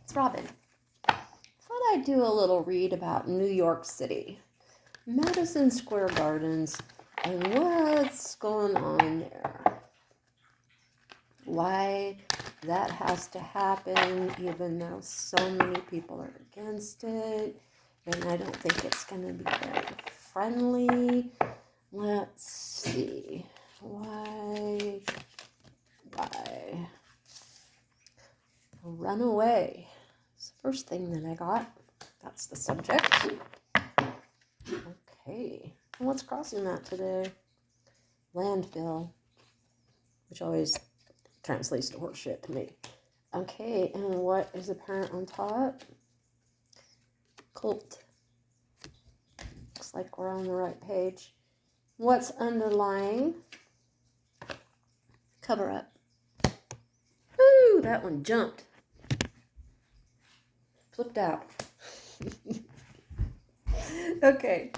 It's Robin. Thought I'd do a little read about New York City, Madison Square Gardens, and what's going on there. Why that has to happen, even though so many people are against it, and I don't think it's going to be very friendly. Let's see. Why? Run away. It's the first thing that I got. That's the subject. Okay. And what's crossing that today? Landfill, which always translates to horseshit to me. Okay, and what is apparent on top? Cult. Looks like we're on the right page. What's underlying? Cover up. Woo, that one jumped. Flipped out. Okay,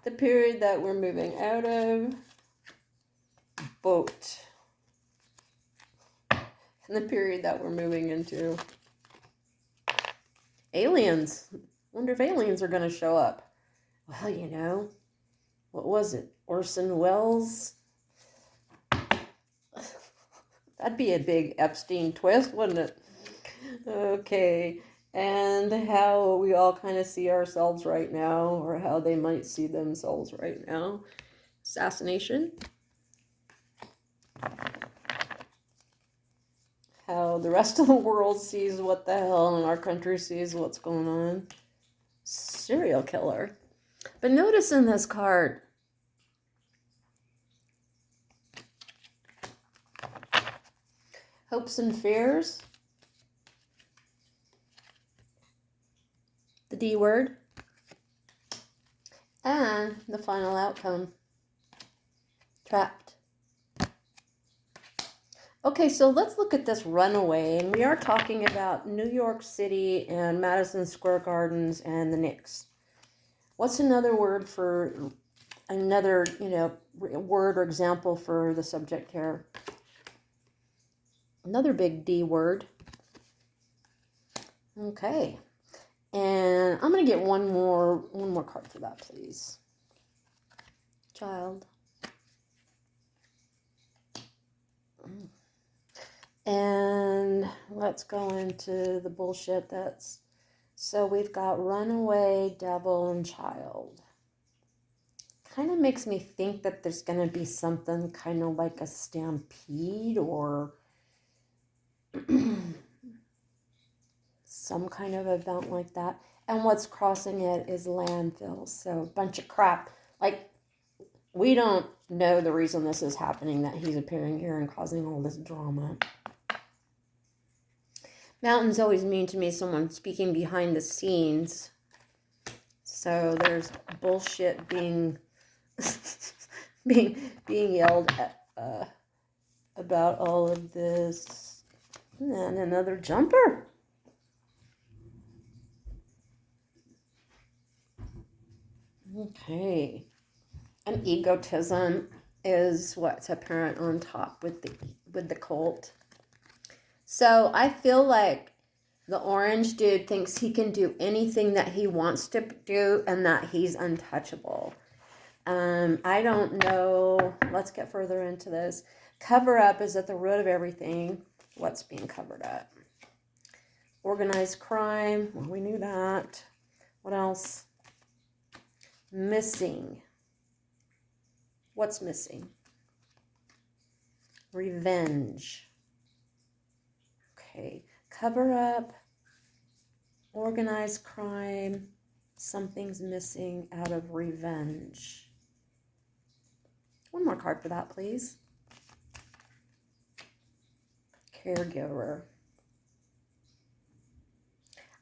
the period that we're moving out of, boat. And the period that we're moving into, aliens. Wonder if aliens are going to show up. Well, you know, what was it? Orson Welles? That'd be a big Epstein twist, wouldn't it? Okay. And how we all kind of see ourselves right now, or how they might see themselves right now. Assassination. How the rest of the world sees what the hell, and our country sees what's going on. Serial killer. But notice in this card, hopes and fears. The D word, and the final outcome, trapped. Okay, so let's look at this runaway, and we are talking about New York City and Madison Square Gardens and the Knicks. What's another word for, another, word or example for the subject here? Another big D word. Okay. And I'm going to get one more card for that, please. Child. And let's go into the bullshit that's... So we've got runaway, devil, and child. Kind of makes me think that there's going to be something kind of like a stampede or... some kind of event like that. And what's crossing it is landfill. So a bunch of crap. Like, we don't know the reason this is happening, that he's appearing here and causing all this drama. Mountains always mean to me someone speaking behind the scenes. So there's bullshit being being yelled at about all of this. And another jumper. Okay, and egotism is what's apparent on top with the cult. So I feel like the orange dude thinks he can do anything that he wants to do and that he's untouchable. I don't know. Let's get further into this. Cover up is at the root of everything. What's being covered up? Organized crime. Well, we knew that. What else? Missing. What's missing? Revenge. Okay. Cover up. Organized crime. Something's missing out of revenge. One more card for that, please. Caregiver.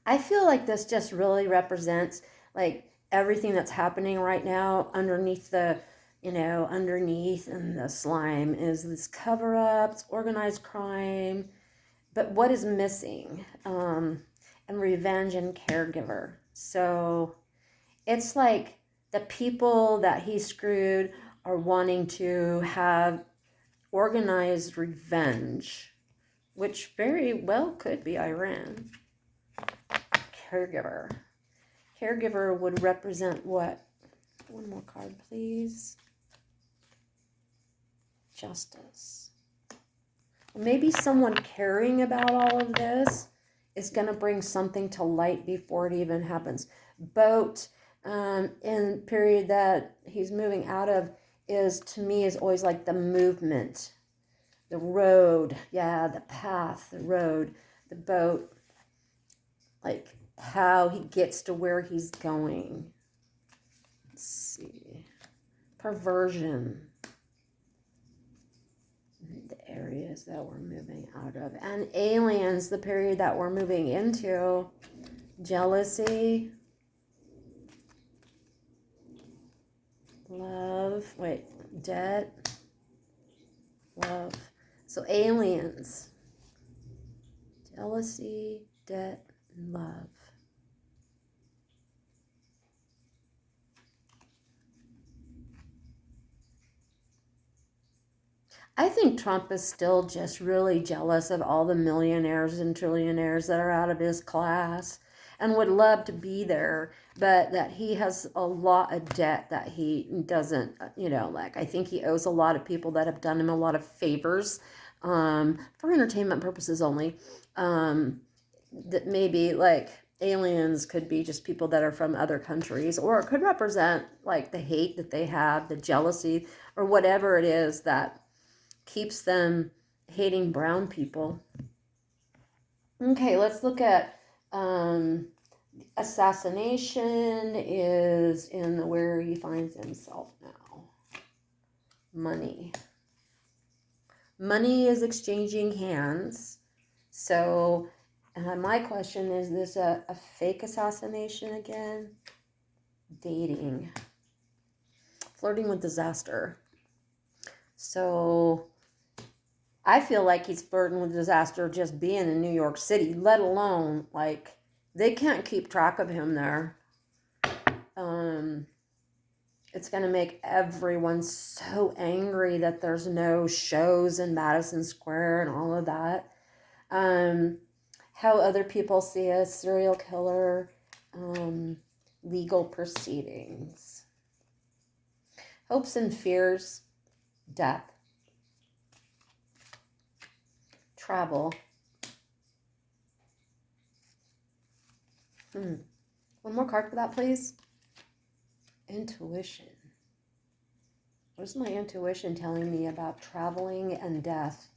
I feel like this just really represents like everything that's happening right now underneath the, underneath and the slime is this cover-ups, organized crime. But what is missing? And revenge and caregiver. So it's like the people that he screwed are wanting to have organized revenge, which very well could be Iran. caregiver. Caregiver would represent what? One more card, please. Justice. Maybe someone caring about all of this is going to bring something to light before it even happens. Boat, in period that he's moving out of, is, to me, is always like the movement, the road, yeah, the path, the road, the boat, like how he gets to where he's going. Let's see. Perversion. The areas that we're moving out of. And aliens, the period that we're moving into. Jealousy. Love. Wait. Debt. Love. So aliens. Jealousy, debt, and love. I think Trump is still just really jealous of all the millionaires and trillionaires that are out of his class and would love to be there, but that he has a lot of debt that he doesn't, like, I think he owes a lot of people that have done him a lot of favors, for entertainment purposes only, that maybe, like, aliens could be just people that are from other countries, or it could represent, like, the hate that they have, the jealousy, or whatever it is that keeps them hating brown people. Okay, let's look at assassination is in where he finds himself now. Money. Money is exchanging hands. So my question is this a fake assassination again? Dating. Flirting with disaster. So I feel like he's flirting with disaster just being in New York City, let alone, like, they can't keep track of him there. It's going to make everyone so angry that there's no shows in Madison Square and all of that. How other people see a serial killer, legal proceedings. Hopes and fears, death. Travel. One more card for that, please. Intuition. What is my intuition telling me about traveling and death?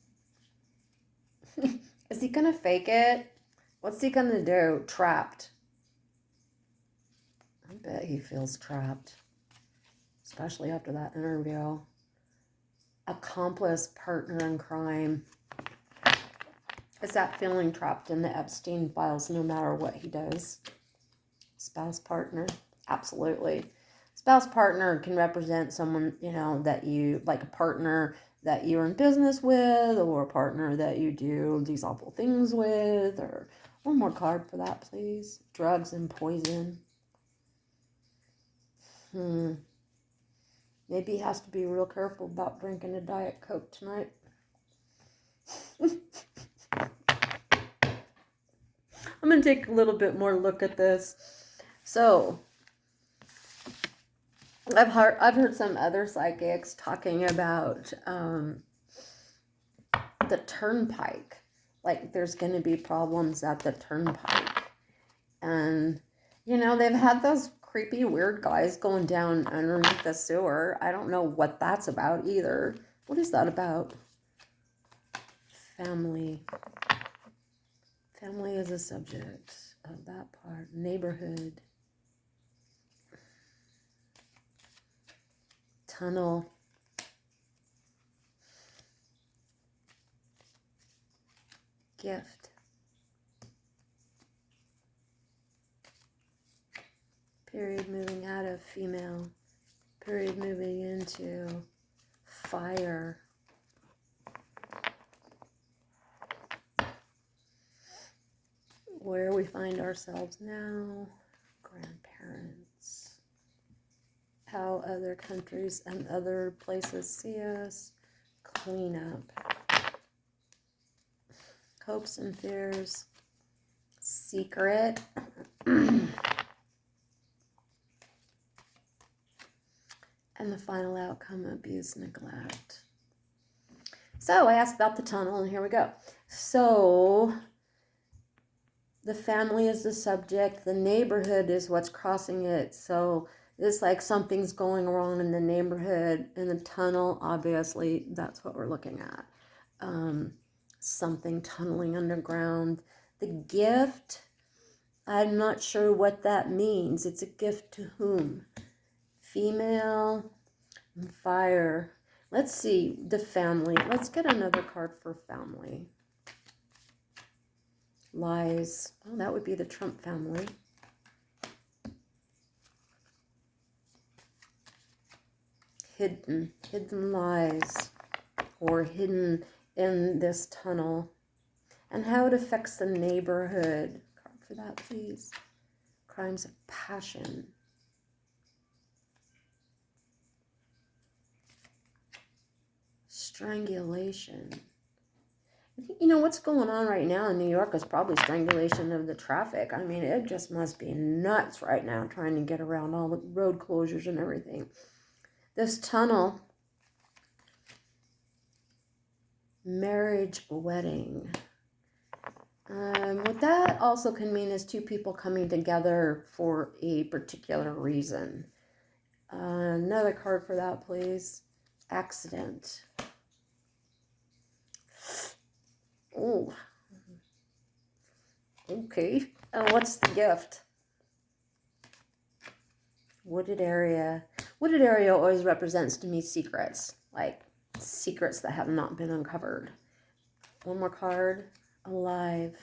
Is he going to fake it? What's he going to do? Trapped. I bet he feels trapped. Especially after that interview. Accomplice, partner in crime. Is that feeling trapped in the Epstein files no matter what he does? Spouse, partner, absolutely. Spouse, partner can represent someone, that you, like a partner that you're in business with, or a partner that you do these awful things with, or one more card for that, please. Drugs and poison. Maybe he has to be real careful about drinking a Diet Coke tonight. I'm going to take a little bit more look at this. So, I've heard some other psychics talking about the turnpike. Like, there's going to be problems at the turnpike. And, they've had those creepy, weird guys going down underneath the sewer. I don't know what that's about either. What is that about? Family. Family is a subject of that part. Neighborhood. Tunnel. Gift. Period moving out of female. Period moving into fire. Where we find ourselves now. Grandparents. How other countries and other places see us. Clean up. Hopes and fears. secret. And the final outcome, abuse, neglect. So I asked about the tunnel, and here we go. So the family is the subject. The neighborhood is what's crossing it. So it's like something's going wrong in the neighborhood. In the tunnel, obviously, that's what we're looking at. Something tunneling underground. The gift, I'm not sure what that means. It's a gift to whom? Female, fire. Let's see, the family. Let's get another card for family. Lies. Oh, that would be the Trump family. Hidden lies, or hidden in this tunnel, and how it affects the neighborhood. Card for that, please. Crimes of passion. Strangulation. I think, you know, what's going on right now in New York is probably strangulation of the traffic. I mean, it just must be nuts right now trying to get around all the road closures and everything. This tunnel, marriage, wedding. What that also can mean is two people coming together for a particular reason. Another card for that, please. Accident. Oh. Okay. What's the gift? Wooded area. Wooded area always represents to me secrets. Like secrets that have not been uncovered. One more card. Alive.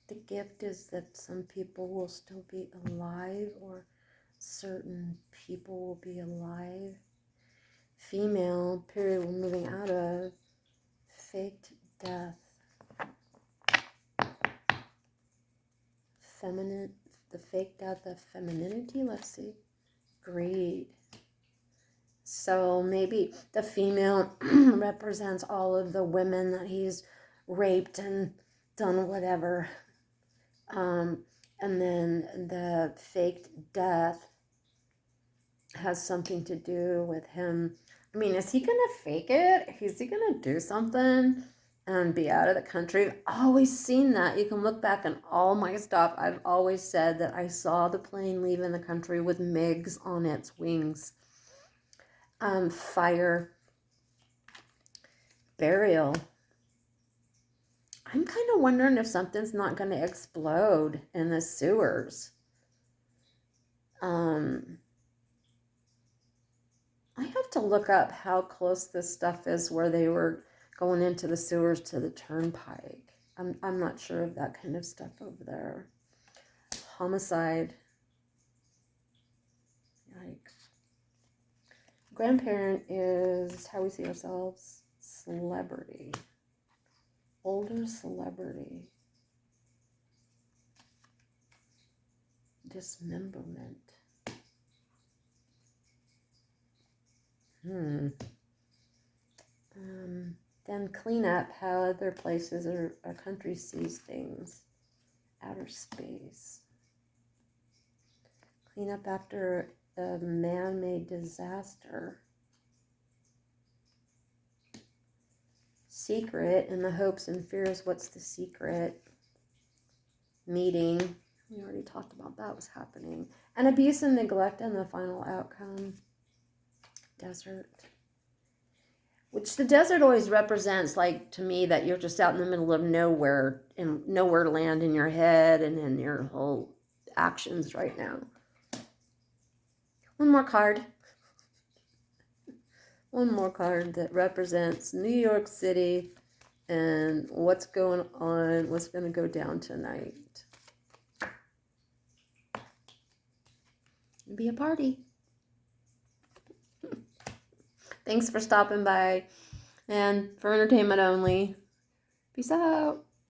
The gift is that some people will still be alive, or certain people will be alive. Female, period, we're moving out of. Faked death. Feminine, the fake death of femininity, let's see. Greed. So maybe the female represents all of the women that he's raped and done whatever. And then the faked death has something to do with him. I mean, is he going to fake it? Is he going to do something and be out of the country? I've always seen that. You can look back on all my stuff. I've always said that I saw the plane leaving the country with MiGs on its wings. Fire. Burial. I'm kind of wondering if something's not going to explode in the sewers. I have to look up how close this stuff is where they were going into the sewers to the turnpike. I'm not sure of that kind of stuff over there. Homicide. Yikes. Grandparent is how we see ourselves. Celebrity. Older celebrity. Dismemberment. Then clean up how other places or countries sees things. Outer space. Clean up after a man-made disaster. Secret and the hopes and fears. What's the secret? Meeting. We already talked about that was happening. And abuse and neglect and the final outcome. Desert. Which the desert always represents, like, to me, that you're just out in the middle of nowhere and nowhere to land in your head and in your whole actions right now. One more card. One more card that represents New York City and what's going on, what's going to go down tonight. It'll be a party. Thanks for stopping by, and for entertainment only. Peace out.